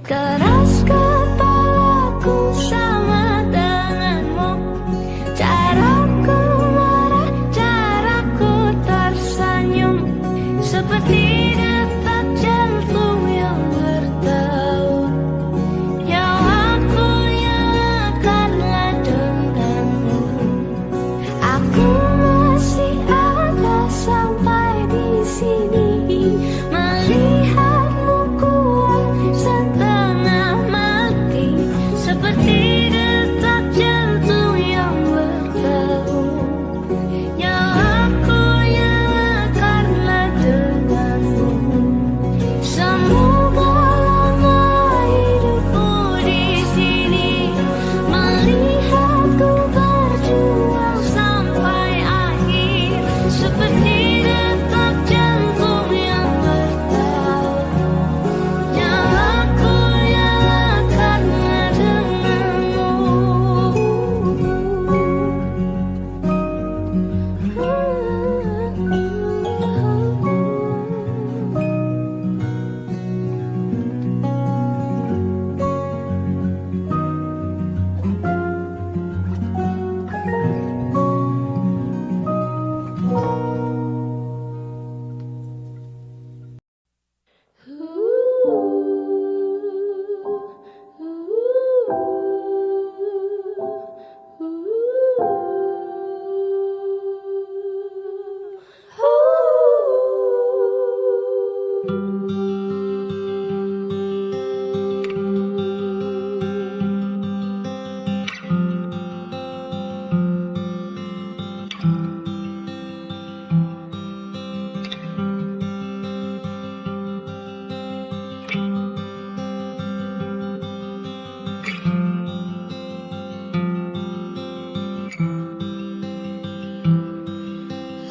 Keras kepalaku sama denganmu, caraku marah, caraku tersenyum, seperti detak jantung yang bertaut. Nyawaku karena denganmu, aku masih ada sampai di sini, melihatmu kuat setengah mati, seperti detak jantung yang bertaut. Nyawaku karena denganmu, semoga lama hidupku di sini, melihatku berjuang sampai akhir, seperti detak jantung yang bertaut. Nyawaku karena denganmu.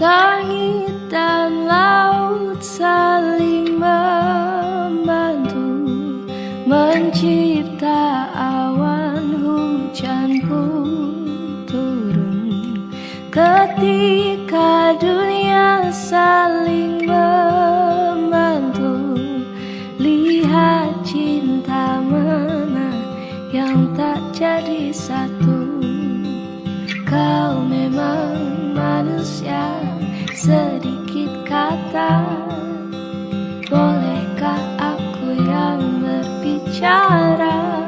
Langit dan laut saling membantu mencipta awan, hujan pun turun. Ketika dunia saling membantu, lihat cinta mana yang tak jadi satu. Kau memang manusia, sedikit kata, bolehkah aku yang berbicara?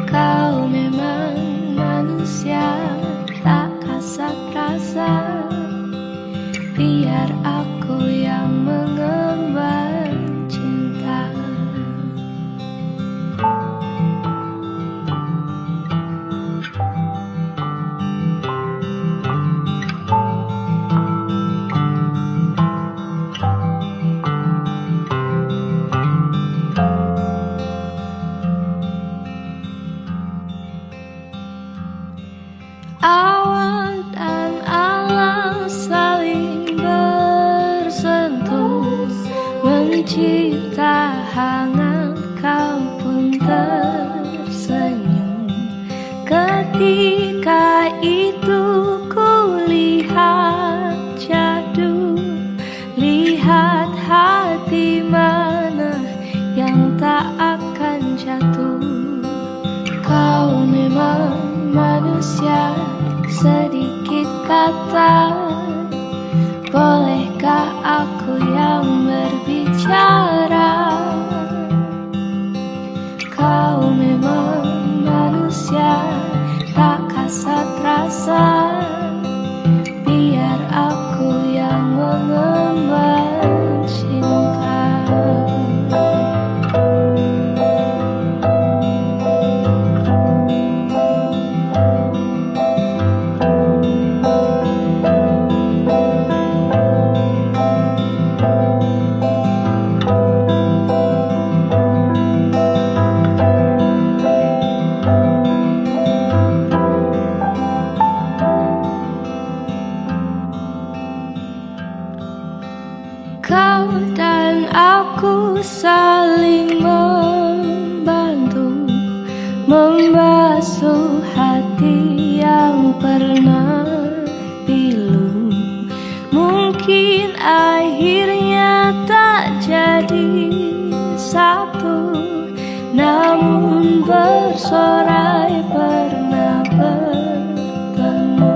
Kau memang manusia, tak kasat rasa, biar aku yang mengemban cinta. Awan dan alam saling bersentuh, mencipta hangat, kau pun tersenyum. Ketika itu ku lihat jadu, lihat hati mana yang tak akan jatuh. Kau memang manusia, sedikit kata, bolehkah aku yang berbicara? Kau memang manusia, tak kasat rasa, biar aku yang mengemban cinta. Kau dan aku saling membantu, membasuh hati yang pernah pilu. Mungkin akhirnya tak jadi satu, namun bersorai pernah bertemu.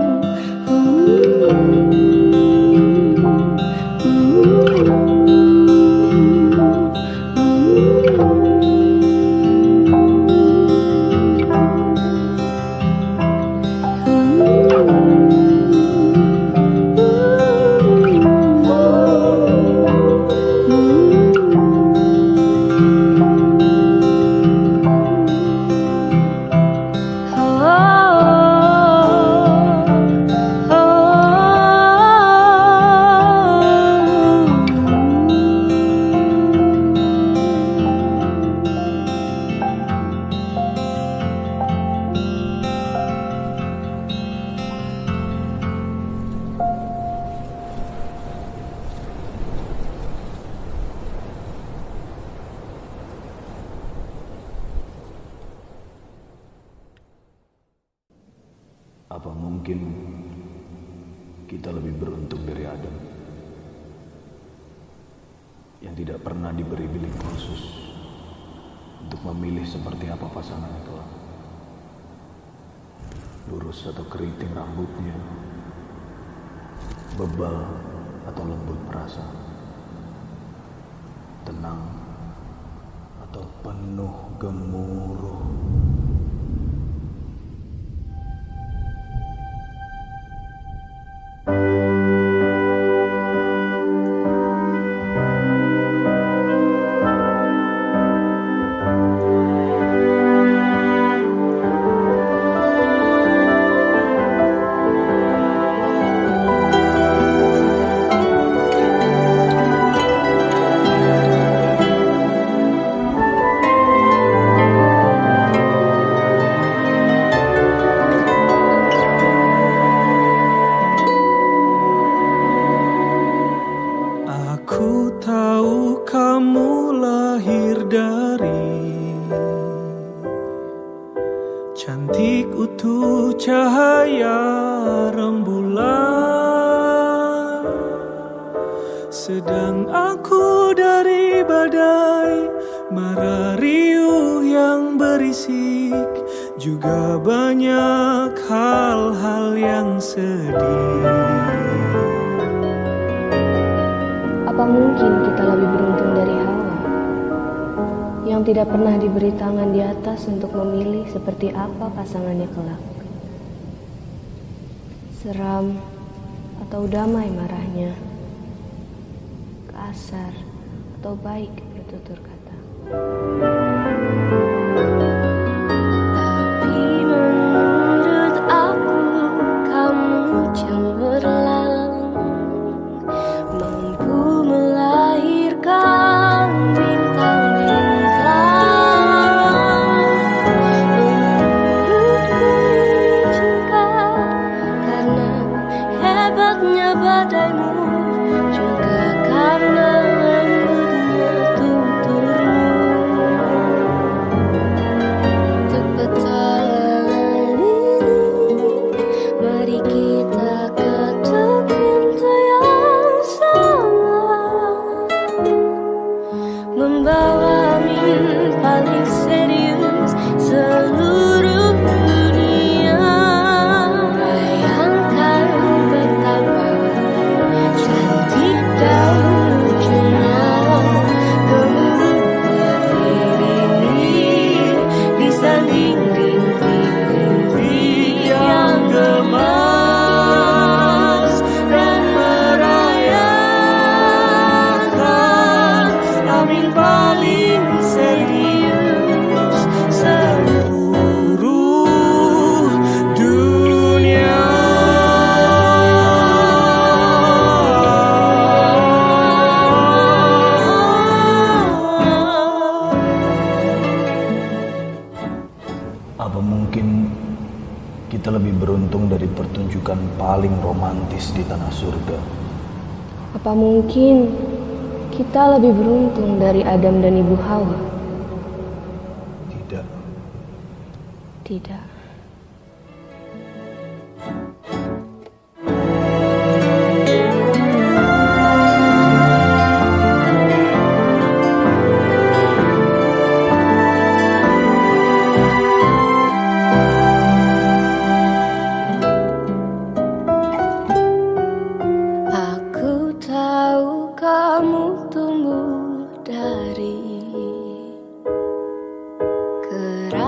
Apa mungkin kita lebih beruntung dari Adam yang tidak pernah diberi bilik khusus untuk memilih seperti apa pasangannya kelak? Lurus atau keriting rambutnya, bebal atau lembut perasa, tenang atau penuh gemuruh. Aku tahu kamu lahir dari cantik utuh cahaya rembulan, sedang aku dari badai mara riuh yang berisik, juga banyak hal-hal yang sedih. Apa mungkin kita lebih beruntung dari Hawa yang tidak pernah diberi tangan di atas untuk memilih seperti apa pasangannya kelak? Seram atau damai marahnya, kasar atau baik bertutur kata. Tapi menurut aku kamu cemerlang, mampu melahirkan bintang-bintang. Menurutku juga karena hebatnya badaimu, juga karena lembutnya tuturmu. Tepat tangan ini, mari kita ketuk pintu yang sama, membawa angin paling serius seluruh dunia. Bayangkan betapa cantik dan lucunya gemuruh petir ini disanding rintik-rintik yang gemas dan merayakan amin paling serius seluruh dunia. Apa mungkin kita lebih beruntung dari pertunjukan paling romantis di tanah surga? Apa mungkin kita lebih beruntung dari Adam dan Ibu Hawa? Tidak. Tidak.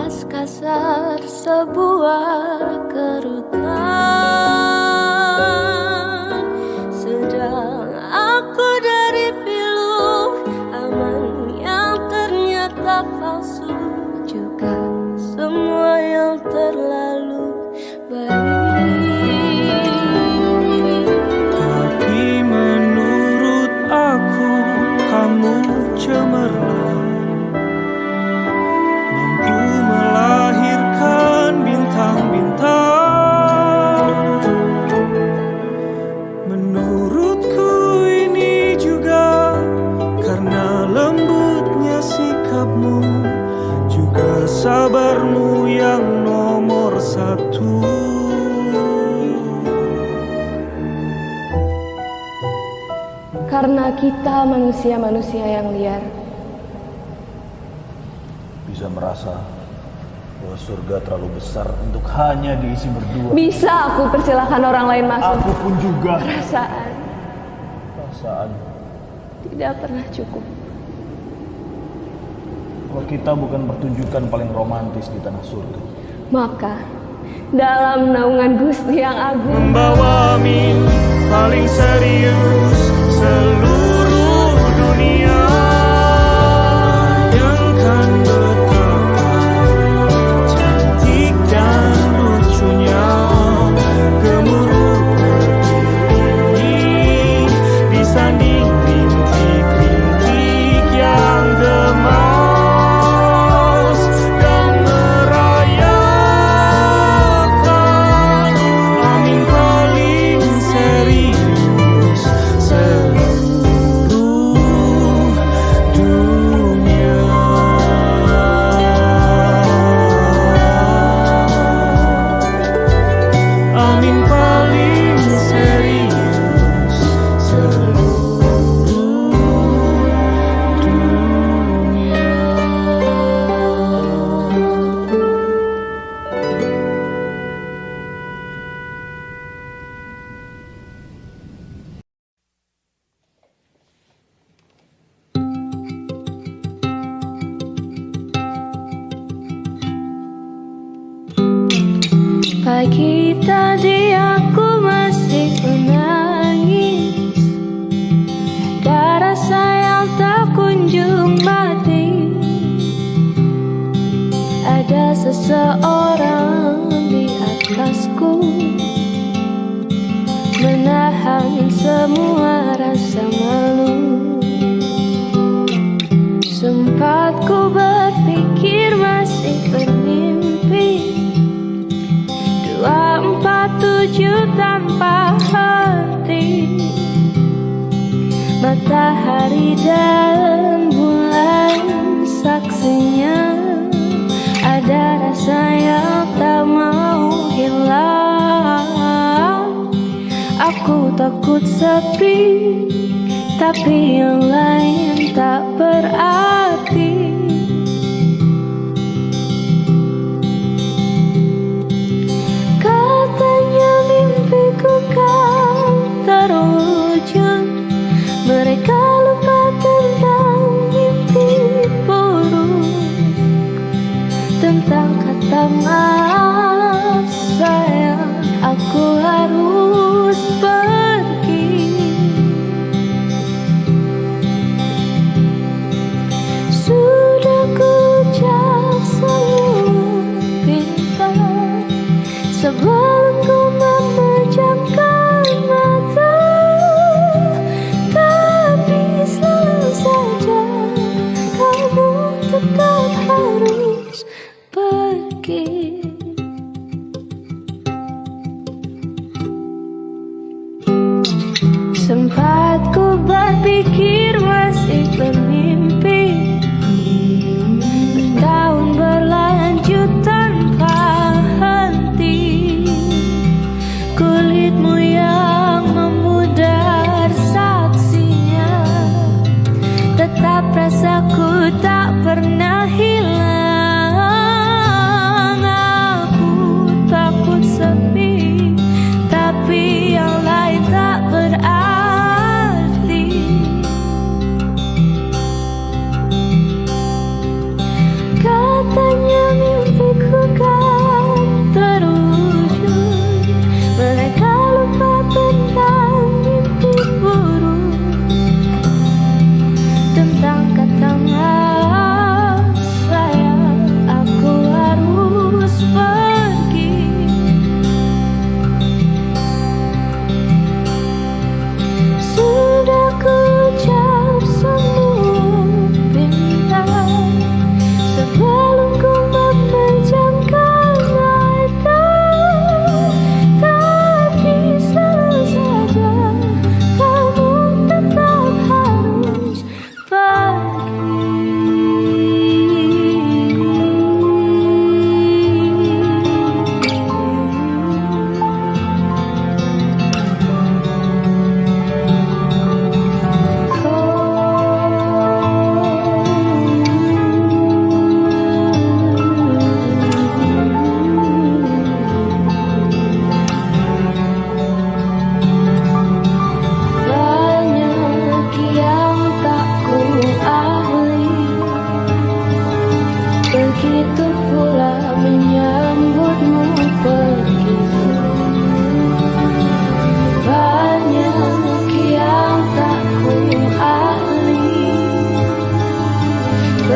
nafas kasar sebuah kerutan. Sedang aku dari pilu aman yang ternyata palsu, juga semua yang terlalu baik. Tapi menurut aku kamu cemerlang, mampu melahirkan bintang-bintang. Menurutku ini juga karena lembutnya sikapmu, juga sabarmu yang nomor satu. Karena kita manusia-manusia yang liar, Bisa merasa bahwa surga terlalu besar untuk hanya diisi berdua. bisa aku persilahkan orang lain masuk. Aku pun juga. Perasaan tidak pernah cukup. Kalau kita bukan pertunjukan paling romantis di tanah surga, Maka dalam naungan Gusti yang agung, Membawa mimpi paling serius seluruh dunia. Bayangkan betapa cantik dan lucunya gemuruh berdiri disanding rintik-rintik yang gemas dan merayakan amin paling serius seluruh dunia. Amin paling serius seluruh dunia. pagi tadi aku masih menangis. Ada rasa yang tak kunjung mati. Ada seseorang di atasku, menahan semua rasa malu. Sempat ku berpikir masih bermimpi, 247 tanpa henti. Matahari dan bulan saksinya. Ada rasa yang tak mau hilang. Aku takut sepi, tapi yang lain tak berarti. Katanya mimpiku kan terwujud. Mereka lupa tentang mimpi buruk, tentang kata maaf sayang. Aku harus pergi. Sudah ku ucap semua bintang sebelum ku memejamkan mata, tapi selalu saja kamu tetap harus pergi.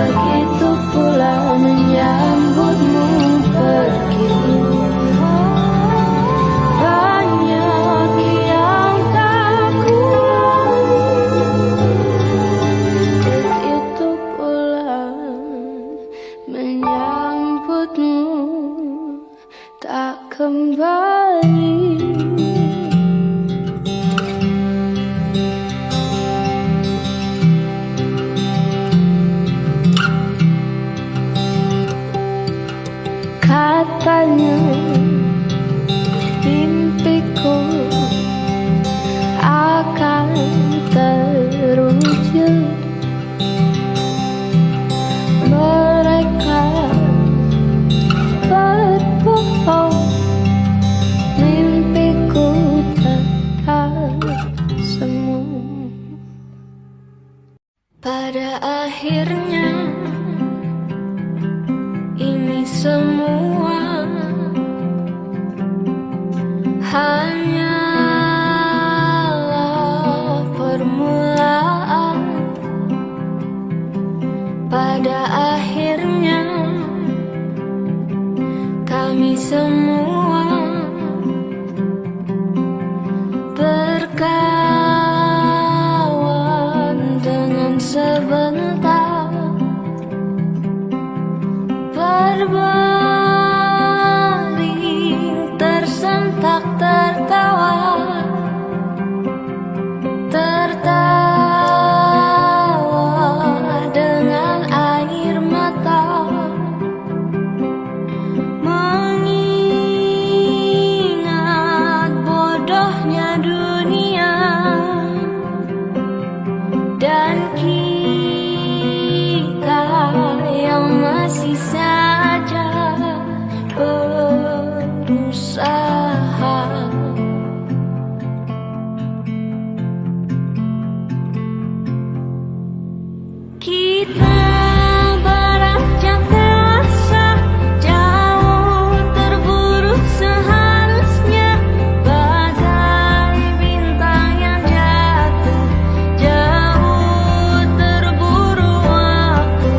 begitu pula menyambutmu pergi. Banyak yang tak kuat, begitu pula menyambutmu tak kembali. Katanya mimpiku akan terwujud. Mereka berbohong, mimpiku tetap semu. Pada akhirnya ini semua hanyalah permulaan. Pada akhirnya kami semua berkawan dengan sebentar, berbaring tersentak tertawa, tertawa dengan air mata, mengingat bodohnya dunia dan kita yang masih saja berusaha. Kita beranjak dewasa, jauh terburu seharusnya, bagai bintang yang jatuh, jauh terburu waktu,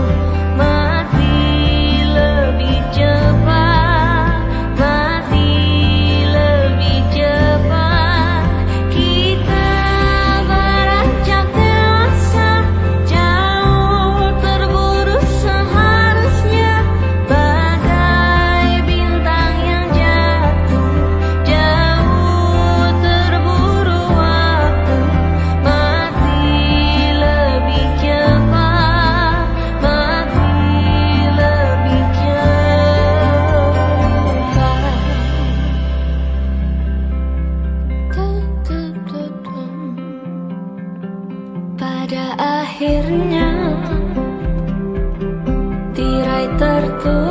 mati lebih cepat, mati lebih cepat. Kita beranjak dewasa, jauh terburu seharusnya, bagai bintang yang jatuh, jauh terburu waktu, mati lebih cepat, mati lebih cepat. Pada akhirnya tirai tertutup.